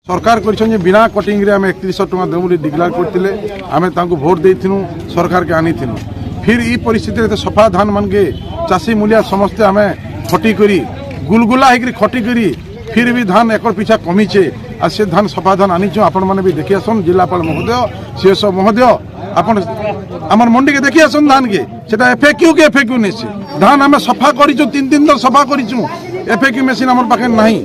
सरकार कर बिना कटिंग रे आम 3100 टका देवु डिक्लेयर करते आम भोट देथिनु सरकार के आनी फिर ई परिस्थिति सफा धान मान के चाषी मूलिया समस्ते आम खटी करी गुलगुला होकर खटी करी फिर भी धान एकड़ पिछा कमीचे आ से धान सफा धान आनीचु आपण मैंने भी देखी आसन जिलापाल महोदय सीएस महोदय आपण आमर मंडी के देखी आसन धान के सेटा एफएक्यू के एफएक्यू नहीं धान आम सफा करूँ 3 दिन तक सफा करूँ एफएक्यू मेसीन आम पाखे नहीं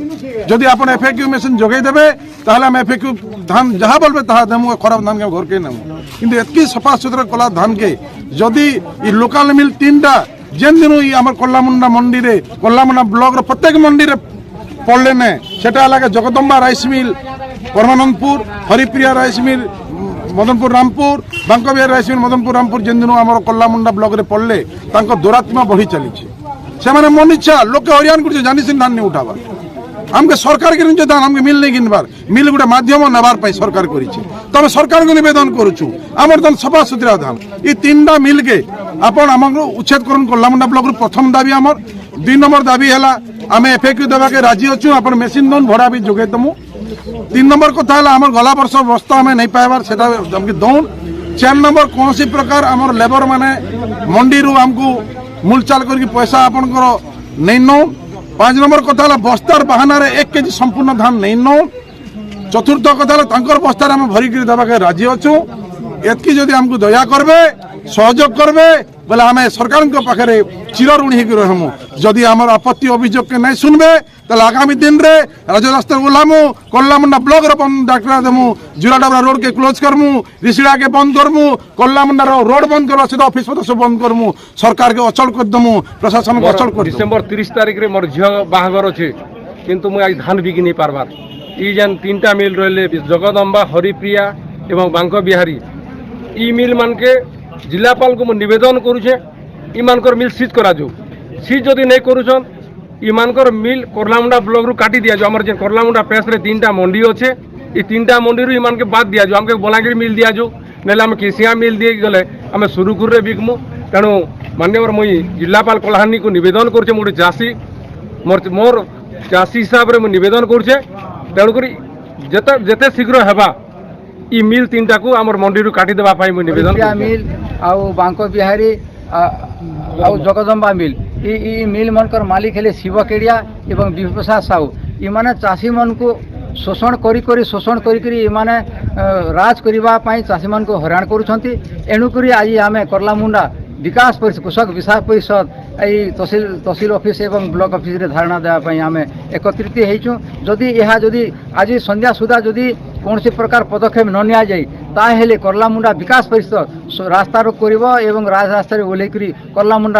जदि आप एफएक्यू मेसीन जोगेदेवे ताहले आम एफएक्यू धान जहाँ बोलबे ताहा देमु खराब धान के घर के नेमु किंतु एतकी सफा सुतरा कला धान के जदि ई लोकल मिल 3टा जेन दिन आम कोल्लामुंडा मंडी रे कोल्लामुंडा ब्लॉक रो प्रत्येक मंडी रे पड़ले ने सेटा लगे Jagdamba rice mill Parmanandpur Haripriya rice mill Madanpur Rampur Bankbihar rice mill Madanpur Rampur जेन दिन आम कोल्लामुंडा ब्लॉक रे पड़ले तांको दुरात्मा बढ़ी चली से मैंने मन इच्छा लोक हरियाण कर जानी धान नहीं उठावा हमके सरकार के निजे धान हमके मिल नहीं किनबार मिल गोटे माध्यम नबार पाई सरकार करिछि तबे सरकार को निवेदन करूछु हमर धान सफा सुतरा धान ई 3टा मिल के आपण हमरो उच्छेद करन कोल्लामुंडा ब्लॉक रो प्रथम दाबी हमर 2 नंबर दाबी हला आमे एफएक्यू देबा के राजी अछु आपण मेसिन दोन भड़ा भी जोगे दमु 3 नंबर कथा हला हमर गला वर्ष बस्ता हमें नहीं पाइबार सेटा हमके दोन 4 नंबर कोनसी प्रकार हमर लेबर माने मंडी रु हमको मूलचाल करके पैसा आपण करो नहीं नो 5 नंबर कथा बस्तार बहाना 1 केजी संपूर्ण धान नहीं नो चतुर्थ कथा बस्तार आम भरिक देवा के राजी अच्छु एतकी जदि आमको दया करबे सहयोग करबे बोले आम सरकार पाखे चिर ऋणी होकर रहमु जदि आम आपत्ति अभियोग के नहीं सुनबे ताले आगामी दिन रे राजरास्ता ओह्लामु कोल्लामुंडा ब्लॉक रो बंद डाकरा देमु जुराडाबरा रोड के क्लोज करमु रिसिड़ा के बंद करमु कोल्लामुंडा रोड बंद करवा सहित ऑफिस पत्र सब बंद करमु सरकार के अचल कर दमु प्रशासन को अचल कर डिसेंबर 30 तारिख रे मोर झियो बाहागर अछि किंतु मु आज धान बिकी नहीं पारबार ई जन 3टा मिल रहले जगदम्बा हरिप्रिया एवं बांको बिहारी ई मिल मान के जिलापाल को निवेदन करुछे इमानकर मिल सीज करा जो सीज जदि नहीं करुछन इमानकर मिल कोल्लामुंडा ब्लॉक रु काटी दिया जो हमर जे कोल्लामुंडा प्रेस रे 3टा मंडी अच्छे ई 3टा मंडी रु इमान के बाद दिया जो हमके बलांगीर मिल दिया जो नेला हम केसिया मिल दिए गले हम सुरुखुर रे बिकमु तेणु माननीय मुई जिलापाल कलाहानी को निवेदन करुछे मोर चाषी मोर चाषी हिसाब रे मु निवेदन करुछे तेणु करी जेते शीघ्र हेबा ई मिल 3टा को हमर मंडी रु काटी देबा पाई मु निवेदन मिल आउ बांको बिहारी आउ जगदम्बा मिल ई मिल मनकर मालिक हेले शिव केड़िया एवं विप्रसाद साहू ई माने चाषी मन को शोषण करी माने राज करबा पाई चाषी मन को हैरान करूछंती एणु करी आज आमे कोल्लामुंडा विकास परिषद कृषक विकास परिषद तहसील ऑफिस एवं ब्लॉक ऑफिस रे धारणा देवा पाई आमे एकत्रित हेचु जदि आज संध्या सुधा जदि कौन प्रकार पदक्षेप न निया जाई ताहेले कोल्लामुंडा विकास परिषद रास्ता रोक करिवो एवं राजरास्ता रे ओलेकरी कोल्लामुंडा